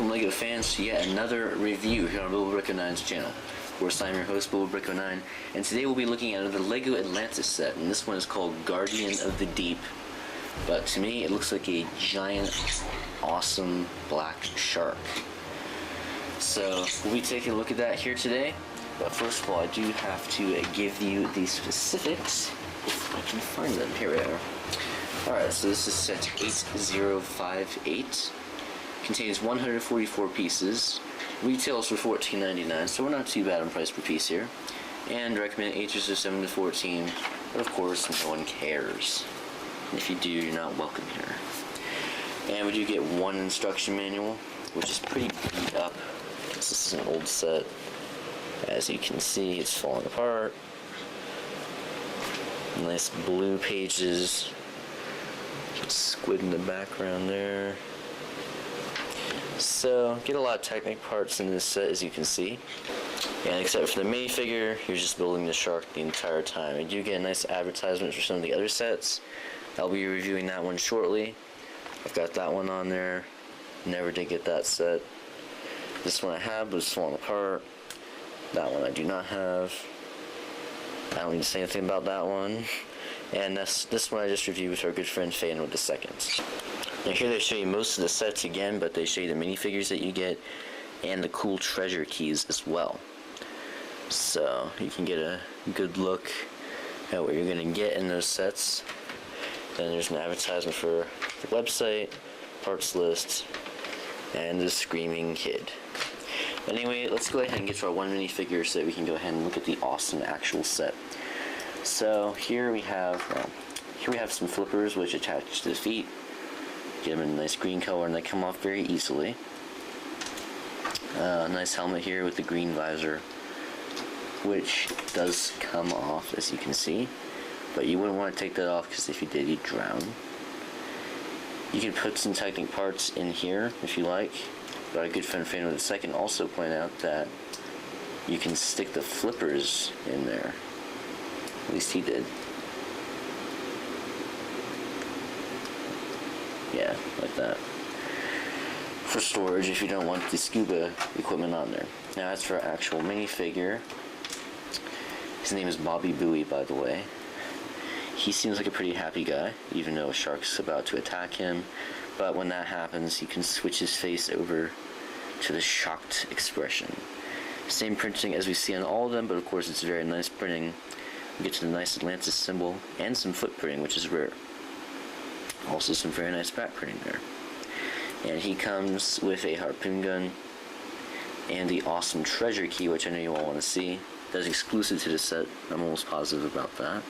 welcome LEGO fans to yet another review here on BillBrico9's channel. Of course, I'm your host, BillBrico9, and today we'll be looking at the LEGO Atlantis set, and this one is called Guardian of the Deep. But to me, it looks like a giant, awesome black shark. So we'll be taking a look at that here today. But first of all, I do have to give you the specifics, if I can find them. Here we are. Alright, so this is set 8058. Contains 144 pieces. Retails for $14.99, so we're not too bad on price per piece here. And recommend ages of 7 to 14, but of course no one cares. And if you do, you're not welcome here. And we do get one instruction manual, which is pretty beat up, because this is an old set. As you can see, it's falling apart. Nice blue pages. Squid in the background there. So, get a lot of Technic parts in this set, as you can see. And except for the minifigure, you're just building the shark the entire time. And you get a nice advertisement for some of the other sets. I'll be reviewing that one shortly. I've got that one on there. Never did get that set. This one I have, but it's falling apart. That one I do not have. I don't need to say anything about that one. And this one I just reviewed with our good friend Fan with the second. Now here they show you most of the sets again, but they show you the minifigures that you get and the cool treasure keys as well. So you can get a good look at what you're going to get in those sets. Then there's an advertisement for the website, parts list, and the Screaming Kid. Anyway, let's go ahead and get to our one minifigure so that we can go ahead and look at the awesome actual set. So here we have some flippers which attach to the feet. Get them in a nice green color and they come off very easily. Nice helmet here with the green visor, which does come off, as you can see. But you wouldn't want to take that off because if you did, you'd drown. You can put some Technic parts in here if you like. But a good friend Fan with the second also pointed out that you can stick the flippers in there. At least he did. Yeah, like that. For storage if you don't want the scuba equipment on there. Now as for our actual minifigure, his name is Bobby Booey, by the way. He seems like a pretty happy guy, even though a shark's about to attack him. But when that happens, he can switch his face over to the shocked expression. Same printing as we see on all of them, but of course it's very nice printing. We get to the nice Atlantis symbol and some foot printing, which is rare. Also some very nice back printing there. And he comes with a harpoon gun and the awesome treasure key, which I know you all want to see. That's exclusive to the set. I'm almost positive about that.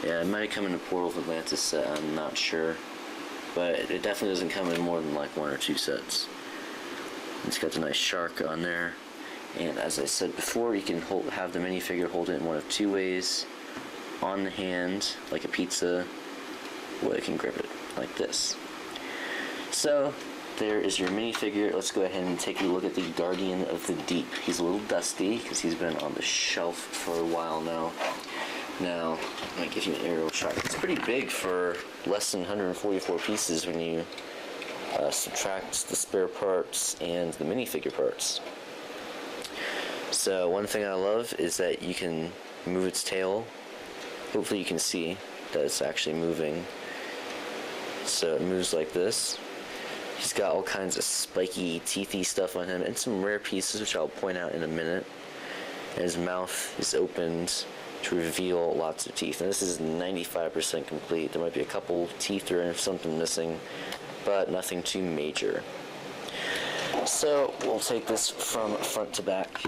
Yeah, it might have come in the Portal of Atlantis set, I'm not sure. But it definitely doesn't come in more than like one or two sets. It's got the nice shark on there. And as I said before, you can have the minifigure hold it in one of two ways. On the hand, like a pizza, or you can grip it like this. So, there is your minifigure. Let's go ahead and take a look at the Guardian of the Deep. He's a little dusty, because he's been on the shelf for a while now. Now, I'm going to give you an aerial shot. It's pretty big for less than 144 pieces when you subtract the spare parts and the minifigure parts. So one thing I love is that you can move its tail. Hopefully you can see that it's actually moving. So it moves like this. He's got all kinds of spiky, teethy stuff on him and some rare pieces, which I'll point out in a minute. And his mouth is opened to reveal lots of teeth. And this is 95% complete. There might be a couple teeth or something missing, but nothing too major. So we'll take this from front to back.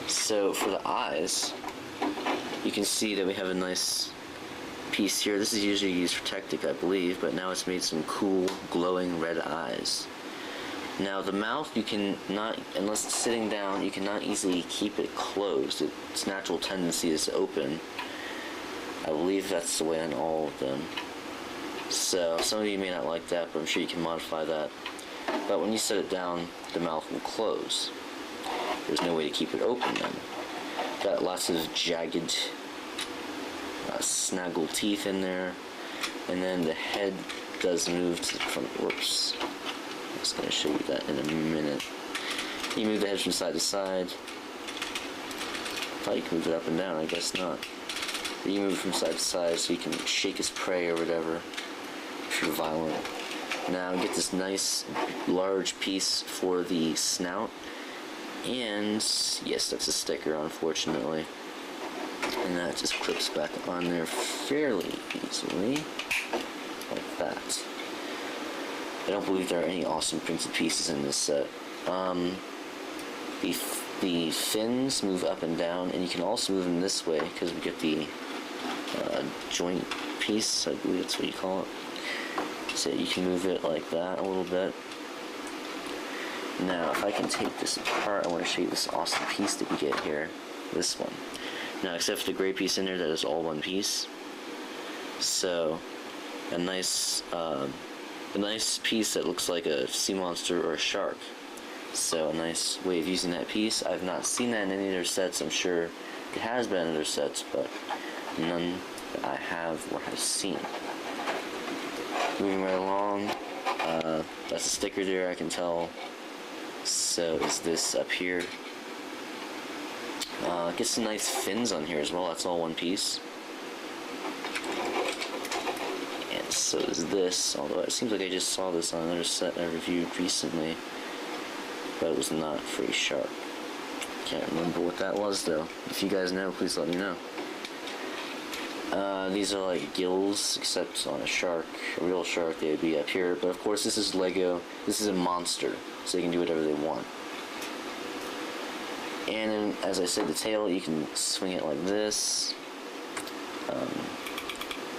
So for the eyes, you can see that we have a nice piece here. This is usually used for Technic, I believe, but now it's made some cool glowing red eyes. Now the mouth, you can not, unless it's sitting down, you cannot easily keep it closed. Its natural tendency is to open. I believe that's the way on all of them. So some of you may not like that, but I'm sure you can modify that. But when you set it down, the mouth will close. There's no way to keep it open then. Got lots of jagged, snaggle teeth in there. And then the head does move to the front. Whoops. just going to show you that in a minute. You move the head from side to side. Thought you could move it up and down, I guess not. But you move from side to side so you can shake his prey or whatever if you're violent. Now get this nice large piece for the snout. And yes, that's a sticker, unfortunately. And that just clips back on there fairly easily, like that. I don't believe there are any awesome printed pieces in this set. The fins move up and down, and you can also move them this way because we get the joint piece, I believe that's what you call it. So you can move it like that a little bit. Now, if I can take this apart, I want to show you this awesome piece that we get here. This one. Now, except for the gray piece in there, that is all one piece. So, a nice piece that looks like a sea monster or a shark. So, a nice way of using that piece. I've not seen that in any of their sets. I'm sure it has been in their sets, but none that I have or have seen. Moving right along, that's a sticker there, I can tell. So is this up here. Get some nice fins on here as well, that's all one piece. And so is this, although it seems like I just saw this on another set I reviewed recently, but it was not for a shark. Can't remember what that was though. If you guys know, please let me know. These are like gills, except on a shark, a real shark, they would be up here. But of course, this is Lego. This is a monster, so they can do whatever they want. And then, as I said, the tail, you can swing it like this.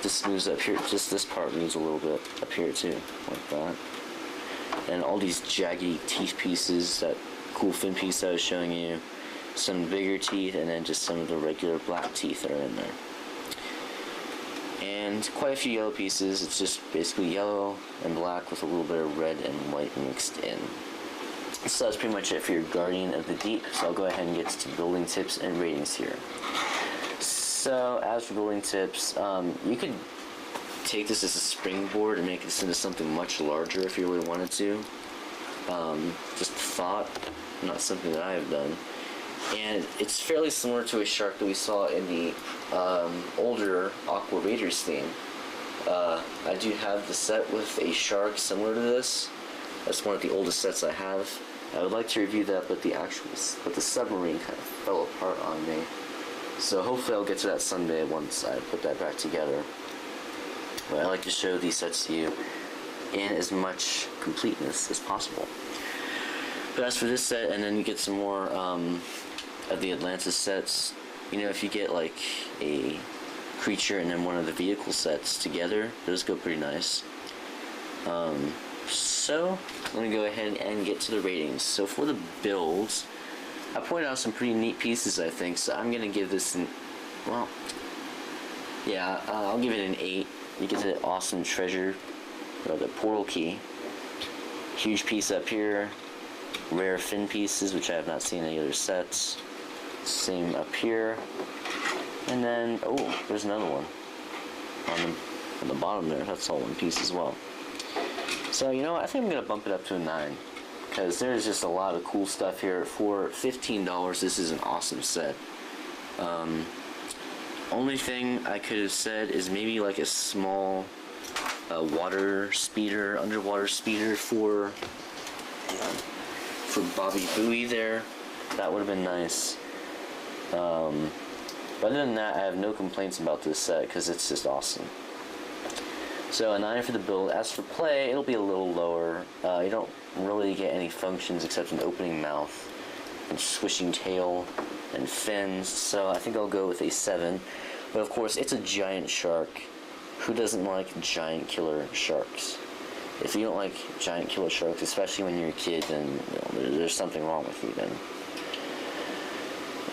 This moves up here. Just this part moves a little bit up here too, like that. And all these jaggy teeth pieces, that cool fin piece I was showing you, some bigger teeth, and then just some of the regular black teeth that are in there. And quite a few yellow pieces. It's just basically yellow and black with a little bit of red and white mixed in. So that's pretty much it for your Guardian of the Deep. So I'll go ahead and get to building tips and ratings here. So as for building tips, you could take this as a springboard and make this into something much larger if you really wanted to. Just a thought, not something that I have done. And it's fairly similar to a shark that we saw in the older Aqua Raiders theme. I do have the set with a shark similar to this. That's one of the oldest sets I have. I would like to review that, but the submarine kind of fell apart on me. So hopefully I'll get to that Sunday once I put that back together. But I like to show these sets to you in as much completeness as possible. But as for this set, and then you get some more of the Atlantis sets, you know, if you get like a creature and then one of the vehicle sets together, those go pretty nice. So let me go ahead and get to the ratings. So for the builds, I pointed out some pretty neat pieces, I think, so I'm gonna give this an, well, yeah, I'll give it an 8. You get the awesome treasure, or the portal key. Huge piece up here. Rare fin pieces, which I have not seen in any other sets. Same up here. And then, oh, there's another one on the bottom there. That's all one piece as well. So, you know what? I think I'm going to bump it up to a 9. Because there's just a lot of cool stuff here. For $15, this is an awesome set. Only thing I could have said is maybe like a small water speeder, underwater speeder for Bobby Booey there. That would have been nice. But other than that, I have no complaints about this set because it's just awesome. So a 9 for the build. As for play, it'll be a little lower. You don't really get any functions except an opening mouth and swishing tail and fins, so I think I'll go with a 7. But of course, it's a giant shark. Who doesn't like giant killer sharks? If you don't like giant killer sharks, especially when you're a kid, then you know, there's something wrong with you then.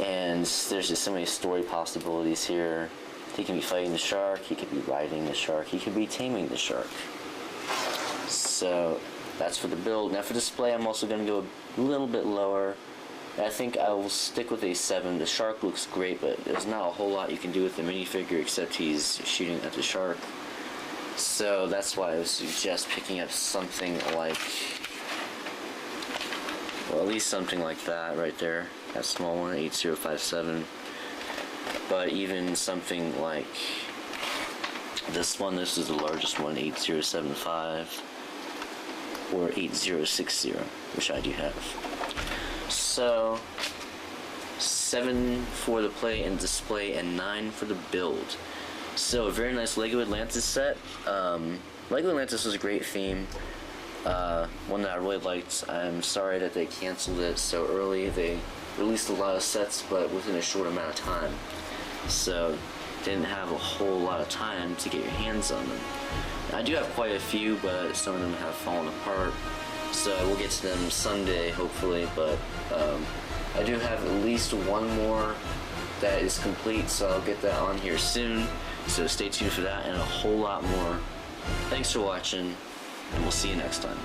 And there's just so many story possibilities here. He can be fighting the shark, he could be riding the shark, he could be taming the shark. So that's for the build. Now for display, I'm also going to go a little bit lower. I think I will stick with a 7. The shark looks great, but there's not a whole lot you can do with the minifigure except he's shooting at the shark. So that's why I would suggest picking up something like Well, at least something like that right there. That small one, 8057. But even something like this one, this is the largest one, 8075 or 8060, which I do have. So 7 for the play and display and 9 for the build. So a very nice Lego Atlantis set. Lego Atlantis was a great theme. One that I really liked. I'm sorry that they canceled it so early. They released a lot of sets, but within a short amount of time. So didn't have a whole lot of time to get your hands on them. I do have quite a few, but some of them have fallen apart. So we'll get to them Sunday, hopefully. But I do have at least one more that is complete, so I'll get that on here soon. So stay tuned for that and a whole lot more. Thanks for watching, and we'll see you next time.